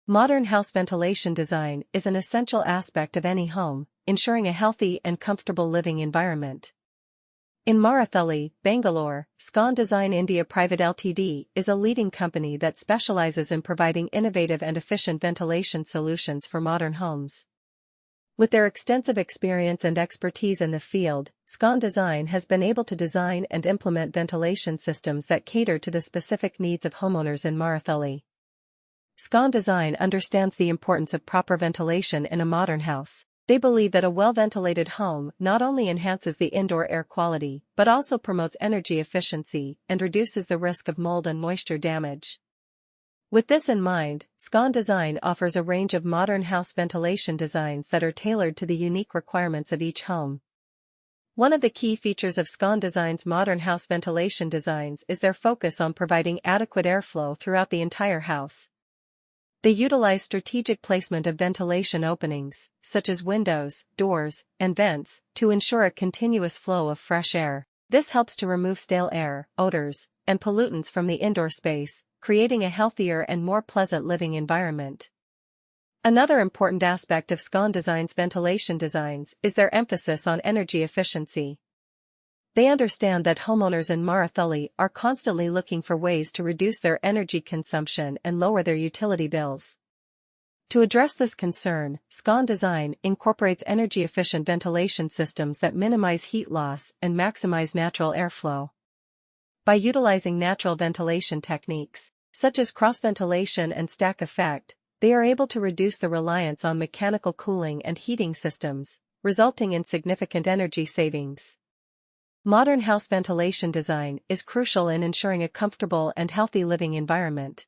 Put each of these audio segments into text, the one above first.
Modern house ventilation design is an essential aspect of any home, ensuring a healthy and comfortable living environment. In Marathahalli, Bangalore, Scon Design India Pvt Ltd is a leading company that specializes in providing innovative and efficient ventilation solutions for modern homes. With their extensive experience and expertise in the field, Scon Design has been able to design and implement ventilation systems that cater to the specific needs of homeowners in Marathahalli. Scon Design understands the importance of proper ventilation in a modern house. They believe that a well-ventilated home not only enhances the indoor air quality but also promotes energy efficiency and reduces the risk of mold and moisture damage. With this in mind, Scon Design offers a range of modern house ventilation designs that are tailored to the unique requirements of each home. One of the key features of Scon Design's modern house ventilation designs is their focus on providing adequate airflow throughout the entire house. They utilize strategic placement of ventilation openings, such as windows, doors, and vents, to ensure a continuous flow of fresh air. This helps to remove stale air, odors, and pollutants from the indoor space, creating a healthier and more pleasant living environment. Another important aspect of Scon Design's ventilation designs is their emphasis on energy efficiency. They understand that homeowners in Marathahalli are constantly looking for ways to reduce their energy consumption and lower their utility bills. To address this concern, Scon Design incorporates energy-efficient ventilation systems that minimize heat loss and maximize natural airflow. By utilizing natural ventilation techniques, such as cross-ventilation and stack effect, they are able to reduce the reliance on mechanical cooling and heating systems, resulting in significant energy savings. Modern house ventilation design is crucial in ensuring a comfortable and healthy living environment.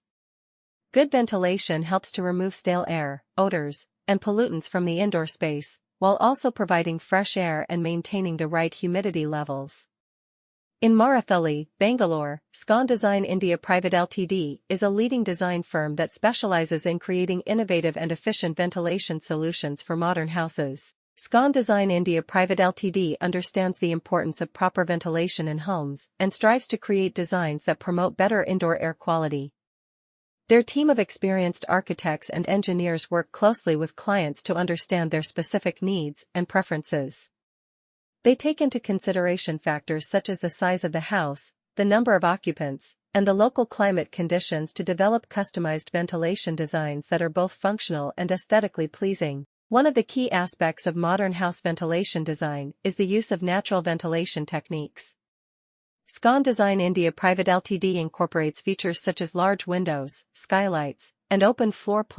Good ventilation helps to remove stale air, odors, and pollutants from the indoor space, while also providing fresh air and maintaining the right humidity levels. In Marathahalli, Bangalore, Scon Design India Pvt Ltd is a leading design firm that specializes in creating innovative and efficient ventilation solutions for modern houses. Scon Design India Pvt Ltd understands the importance of proper ventilation in homes and strives to create designs that promote better indoor air quality. Their team of experienced architects and engineers work closely with clients to understand their specific needs and preferences. They take into consideration factors such as the size of the house, the number of occupants, and the local climate conditions to develop customized ventilation designs that are both functional and aesthetically pleasing. One of the key aspects of modern house ventilation design is the use of natural ventilation techniques. Scon Design India Pvt Ltd incorporates features such as large windows, skylights, and open floor plans